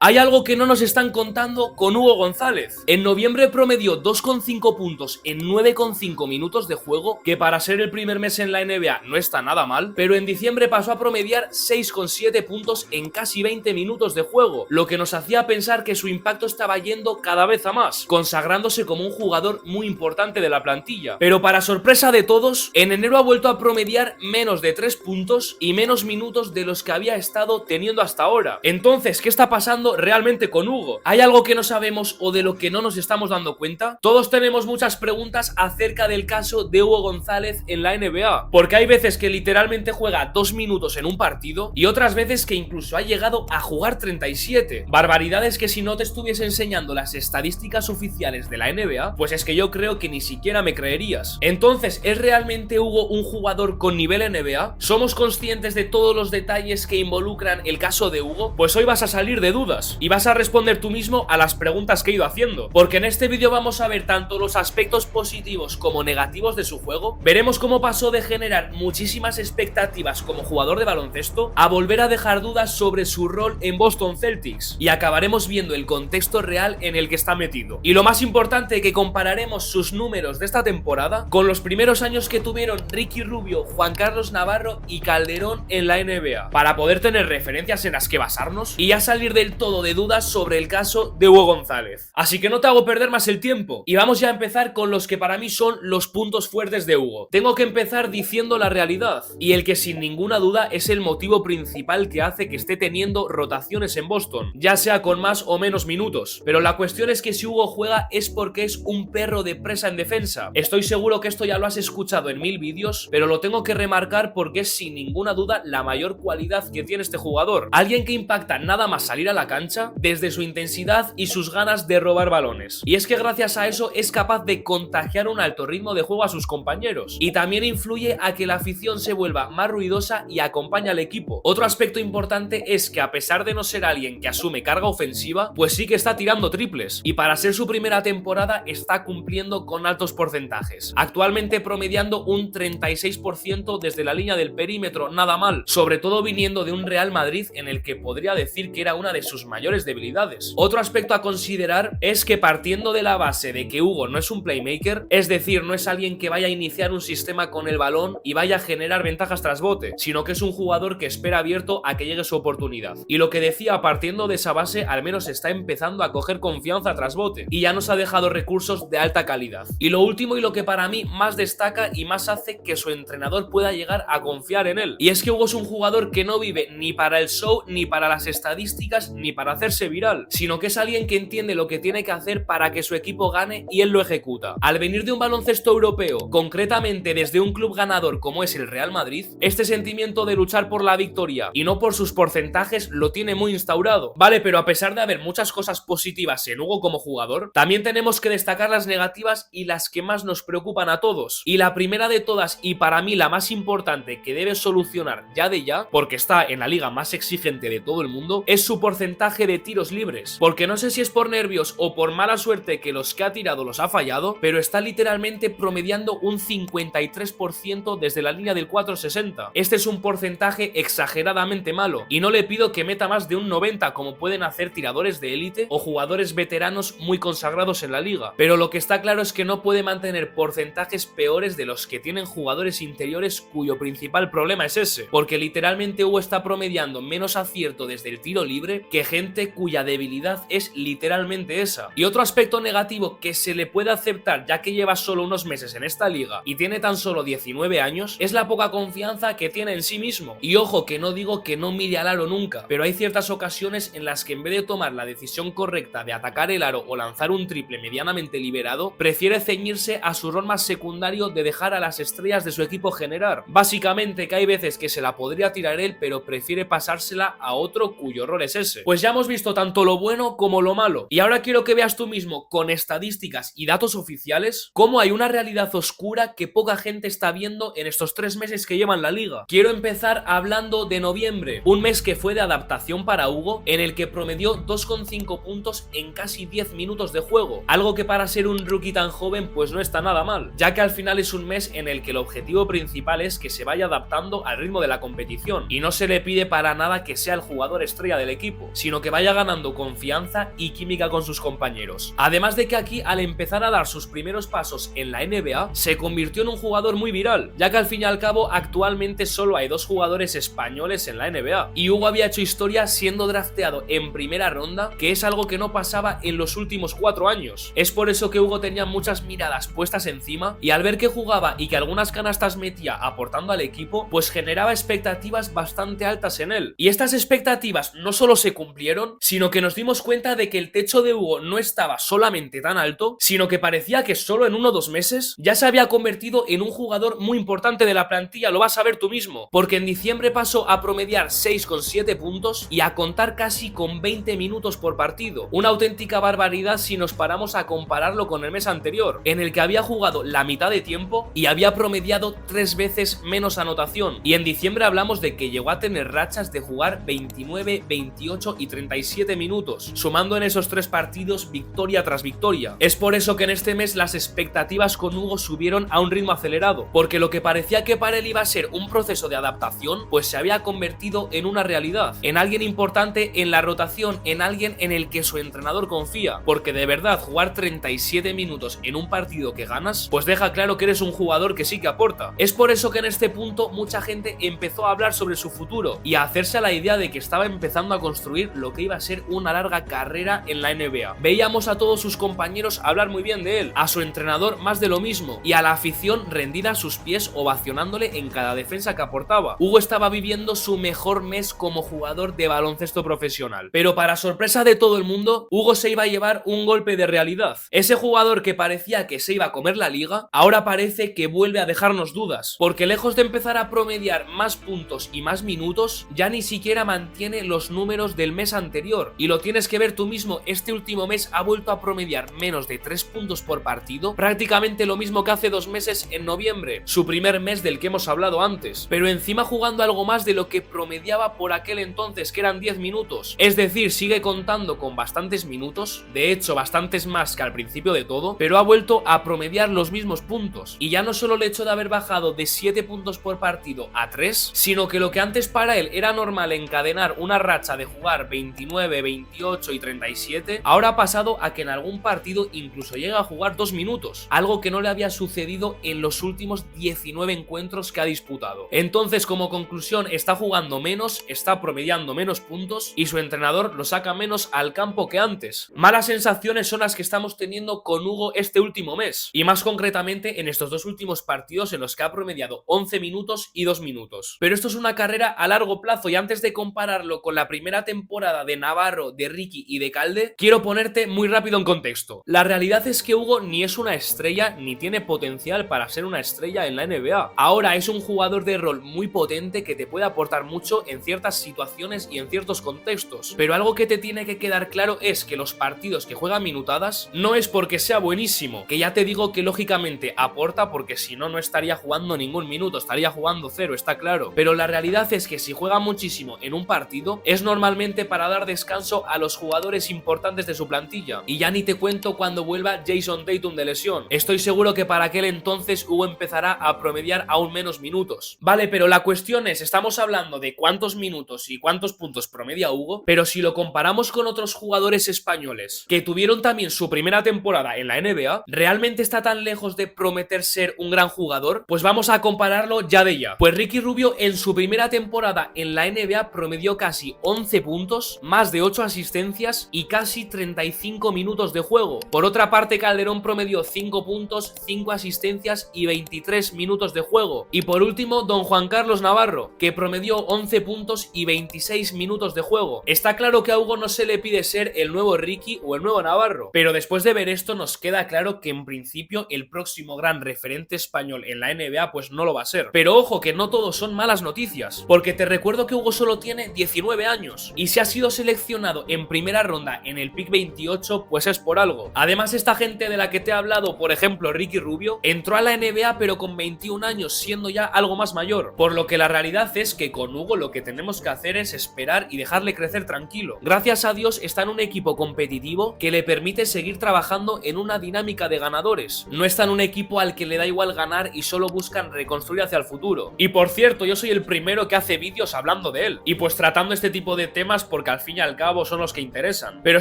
Hay algo que no nos están contando con Hugo González. En noviembre promedió 2,5 puntos en 9,5 minutos de juego, que para ser el primer mes en la NBA no está nada mal, pero en diciembre pasó a promediar 6,7 puntos en casi 20 minutos de juego, lo que nos hacía pensar que su impacto estaba yendo cada vez a más, consagrándose como un jugador muy importante de la plantilla. Pero para sorpresa de todos, en enero ha vuelto a promediar menos de 3 puntos y menos minutos de los que había estado teniendo hasta ahora. Entonces, ¿qué está pasando realmente con Hugo? ¿Hay algo que no sabemos o de lo que no nos estamos dando cuenta? Todos tenemos muchas preguntas acerca del caso de Hugo González en la NBA, porque hay veces que literalmente juega 2 minutos en un partido y otras veces que incluso ha llegado a jugar 37. Barbaridades que si no te estuviese enseñando las estadísticas oficiales de la NBA, pues es que yo creo que ni siquiera me creerías. Entonces, ¿es realmente Hugo un jugador con nivel NBA? ¿Somos conscientes de todos los detalles que involucran el caso de Hugo? Pues hoy vas a salir de dudas y vas a responder tú mismo a las preguntas que he ido haciendo, porque en este vídeo vamos a ver tanto los aspectos positivos como negativos de su juego. Veremos cómo pasó de generar muchísimas expectativas como jugador de baloncesto a volver a dejar dudas sobre su rol en Boston Celtics, y acabaremos viendo el contexto real en el que está metido. Y lo más importante, que compararemos sus números de esta temporada con los primeros años que tuvieron Ricky Rubio, Juan Carlos Navarro y Calderón en la NBA, para poder tener referencias en las que basarnos y ya salir del todo de dudas sobre el caso de Hugo González. Así que no te hago perder más el tiempo y vamos ya a empezar con los que para mí son los puntos fuertes de Hugo. Tengo que empezar diciendo la realidad, y el que sin ninguna duda es el motivo principal que hace que esté teniendo rotaciones en Boston, ya sea con más o menos minutos. Pero la cuestión es que si Hugo juega es porque es un perro de presa en defensa. Estoy seguro que esto ya lo has escuchado en 1000 vídeos, pero lo tengo que remarcar porque es sin ninguna duda la mayor cualidad que tiene este jugador. Alguien que impacta nada más salir a la cancha desde su intensidad y sus ganas de robar balones. Y es que gracias a eso es capaz de contagiar un alto ritmo de juego a sus compañeros, y también influye a que la afición se vuelva más ruidosa y acompaña al equipo. Otro aspecto importante es que a pesar de no ser alguien que asume carga ofensiva, pues sí que está tirando triples, y para ser su primera temporada está cumpliendo con altos porcentajes, actualmente promediando un 36% desde la línea del perímetro. Nada mal, sobre todo viniendo de un Real Madrid en el que podría decir que era una de sus mayores debilidades. Otro aspecto a considerar es que, partiendo de la base de que Hugo no es un playmaker, es decir, no es alguien que vaya a iniciar un sistema con el balón y vaya a generar ventajas tras bote, sino que es un jugador que espera abierto a que llegue su oportunidad. Y lo que decía, partiendo de esa base, al menos está empezando a coger confianza tras bote y ya nos ha dejado recursos de alta calidad. Y lo último, y lo que para mí más destaca y más hace que su entrenador pueda llegar a confiar en él, y es que Hugo es un jugador que no vive ni para el show, ni para las estadísticas, ni para hacerse viral, sino que es alguien que entiende lo que tiene que hacer para que su equipo gane y él lo ejecuta. Al venir de un baloncesto europeo, concretamente desde un club ganador como es el Real Madrid, este sentimiento de luchar por la victoria y no por sus porcentajes lo tiene muy instaurado. Vale, pero a pesar de haber muchas cosas positivas en Hugo como jugador, también tenemos que destacar las negativas y las que más nos preocupan a todos. Y la primera de todas, y para mí la más importante que debe solucionar ya de ya, porque está en la liga más exigente de todo el mundo, es su porcentaje de tiros libres. Porque no sé si es por nervios o por mala suerte que los que ha tirado los ha fallado, pero está literalmente promediando un 53% desde la línea del 4,60. Este es un porcentaje exageradamente malo, y no le pido que meta más de un 90 como pueden hacer tiradores de élite o jugadores veteranos muy consagrados en la liga, pero lo que está claro es que no puede mantener porcentajes peores de los que tienen jugadores interiores cuyo principal problema es ese, porque literalmente Hugo está promediando menos acierto desde el tiro libre que gente cuya debilidad es literalmente esa. Y otro aspecto negativo que se le puede aceptar, ya que lleva solo unos meses en esta liga y tiene tan solo 19 años, es la poca confianza que tiene en sí mismo. Y ojo, que no digo que no mire al aro nunca, pero hay ciertas ocasiones en las que en vez de tomar la decisión correcta de atacar el aro o lanzar un triple medianamente liberado, prefiere ceñirse a su rol más secundario de dejar a las estrellas de su equipo generar. Básicamente que hay veces que se la podría tirar él, pero prefiere pasársela a otro cuyo rol es ese. Pues ya hemos visto tanto lo bueno como lo malo, y ahora quiero que veas tú mismo con estadísticas y datos oficiales cómo hay una realidad oscura que poca gente está viendo en estos 3 meses que llevan la liga. Quiero empezar hablando de noviembre, un mes que fue de adaptación para Hugo, en el que promedió 2,5 puntos en casi 10 minutos de juego, algo que para ser un rookie tan joven pues no está nada mal, ya que al final es un mes en el que el objetivo principal es que se vaya adaptando al ritmo de la competición, y no se le pide para nada que sea el jugador estrella del equipo, sino sino que vaya ganando confianza y química con sus compañeros. Además de que aquí, al empezar a dar sus primeros pasos en la NBA, se convirtió en un jugador muy viral, ya que al fin y al cabo actualmente solo hay 2 jugadores españoles en la NBA, y Hugo había hecho historia siendo drafteado en primera ronda, que es algo que no pasaba en los últimos 4 años. Es por eso que Hugo tenía muchas miradas puestas encima, y al ver que jugaba y que algunas canastas metía aportando al equipo, pues generaba expectativas bastante altas en él. Y estas expectativas no solo se cumplieron, sino que nos dimos cuenta de que el techo de Hugo no estaba solamente tan alto, sino que parecía que solo en 1 o 2 meses ya se había convertido en un jugador muy importante de la plantilla. Lo vas a ver tú mismo, porque en diciembre pasó a promediar 6,7 puntos y a contar casi con 20 minutos por partido. Una auténtica barbaridad si nos paramos a compararlo con el mes anterior, en el que había jugado la mitad de tiempo y había promediado 3 veces menos anotación. Y en diciembre hablamos de que llegó a tener rachas de jugar 29, 28 y 37 minutos, sumando en esos 3 partidos victoria tras victoria. Es por eso que en este mes las expectativas con Hugo subieron a un ritmo acelerado, porque lo que parecía que para él iba a ser un proceso de adaptación, pues se había convertido en una realidad, en alguien importante en la rotación, en alguien en el que su entrenador confía, porque de verdad jugar 37 minutos en un partido que ganas, pues deja claro que eres un jugador que sí que aporta. Es por eso que en este punto mucha gente empezó a hablar sobre su futuro y a hacerse a la idea de que estaba empezando a construir lo que iba a ser una larga carrera en la NBA. Veíamos a todos sus compañeros hablar muy bien de él, a su entrenador más de lo mismo, y a la afición rendida a sus pies ovacionándole en cada defensa que aportaba. Hugo estaba viviendo su mejor mes como jugador de baloncesto profesional, pero para sorpresa de todo el mundo, Hugo se iba a llevar un golpe de realidad. Ese jugador que parecía que se iba a comer la liga, ahora parece que vuelve a dejarnos dudas, porque lejos de empezar a promediar más puntos y más minutos, ya ni siquiera mantiene los números del mes anterior, y lo tienes que ver tú mismo. Este último mes ha vuelto a promediar menos de 3 puntos por partido, prácticamente lo mismo que hace 2 meses en noviembre, su primer mes del que hemos hablado antes, pero encima jugando algo más de lo que promediaba por aquel entonces, que eran 10 minutos, es decir, sigue contando con bastantes minutos, de hecho bastantes más que al principio de todo, pero ha vuelto a promediar los mismos puntos, y ya no solo el hecho de haber bajado de 7 puntos por partido a 3, sino que lo que antes para él era normal encadenar una racha de jugar 29, 28 y 37, ahora ha pasado a que en algún partido incluso llega a jugar 2 minutos, algo que no le había sucedido en los últimos 19 encuentros que ha disputado. Entonces, como conclusión, está jugando menos, está promediando menos puntos y su entrenador lo saca menos al campo que antes. Malas sensaciones son las que estamos teniendo con Hugo este último mes, y más concretamente en estos 2 últimos partidos en los que ha promediado 11 minutos y 2 minutos. Pero esto es una carrera a largo plazo, y antes de compararlo con la primera temporada de Navarro, de Ricky y de Calde, quiero ponerte muy rápido en contexto. La realidad es que Hugo ni es una estrella ni tiene potencial para ser una estrella en la NBA. Ahora es un jugador de rol muy potente que te puede aportar mucho en ciertas situaciones y en ciertos contextos, pero algo que te tiene que quedar claro es que los partidos que juega minutadas no es porque sea buenísimo, que ya te digo que lógicamente aporta, porque si no, no estaría jugando ningún minuto, estaría jugando 0, está claro, pero la realidad es que si juega muchísimo en un partido es normalmente para dar descanso a los jugadores importantes de su plantilla, y ya ni te cuento cuando vuelva Jason Tatum de lesión. Estoy seguro que para aquel entonces Hugo empezará a promediar aún menos minutos. Vale, pero la cuestión es, estamos hablando de cuántos minutos y cuántos puntos promedia Hugo, pero si lo comparamos con otros jugadores españoles que tuvieron también su primera temporada en la NBA, ¿realmente está tan lejos de prometer ser un gran jugador? Pues vamos a compararlo ya de ya. Pues Ricky Rubio en su primera temporada en la NBA promedió casi 11 puntos, más de 8 asistencias y casi 35 minutos de juego. Por otra parte, Calderón promedió 5 puntos, 5 asistencias y 23 minutos de juego. Y por último, don Juan Carlos Navarro, que promedió 11 puntos y 26 minutos de juego. Está claro que a Hugo no se le pide ser el nuevo Ricky o el nuevo Navarro, pero después de ver esto nos queda claro que en principio el próximo gran referente español en la NBA pues no lo va a ser. Pero ojo, que no todo son malas noticias, porque te recuerdo que Hugo solo tiene 19 años y si ha sido seleccionado en primera ronda en el pick 28 pues es por algo. Además, esta gente de la que te he hablado, por ejemplo Ricky Rubio, entró a la NBA pero con 21 años, siendo ya algo más mayor, por lo que la realidad es que con Hugo lo que tenemos que hacer es esperar y dejarle crecer tranquilo. Gracias a Dios está en un equipo competitivo que le permite seguir trabajando en una dinámica de ganadores. No está en un equipo al que le da igual ganar y solo buscan reconstruir hacia el futuro. Y por cierto, yo soy el primero que hace vídeos hablando de él y pues tratando este tipo de temas, porque porque al fin y al cabo son los que interesan. Pero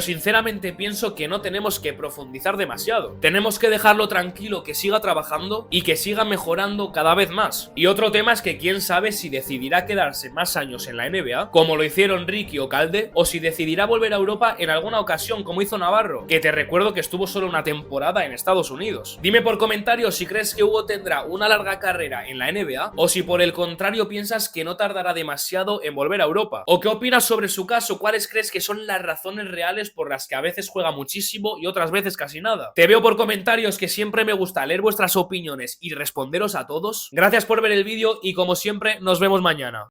sinceramente pienso que no tenemos que profundizar demasiado. Tenemos que dejarlo tranquilo, que siga trabajando y que siga mejorando cada vez más. Y otro tema es que quién sabe si decidirá quedarse más años en la NBA, como lo hicieron Ricky o Calde, o si decidirá volver a Europa en alguna ocasión, como hizo Navarro, que te recuerdo que estuvo solo una temporada en Estados Unidos. Dime por comentarios si crees que Hugo tendrá una larga carrera en la NBA, o si por el contrario piensas que no tardará demasiado en volver a Europa. ¿O qué opinas sobre su caso? ¿Cuáles crees que son las razones reales por las que a veces juega muchísimo y otras veces casi nada? Te veo por comentarios, que siempre me gusta leer vuestras opiniones y responderos a todos. Gracias por ver el vídeo y como siempre nos vemos mañana.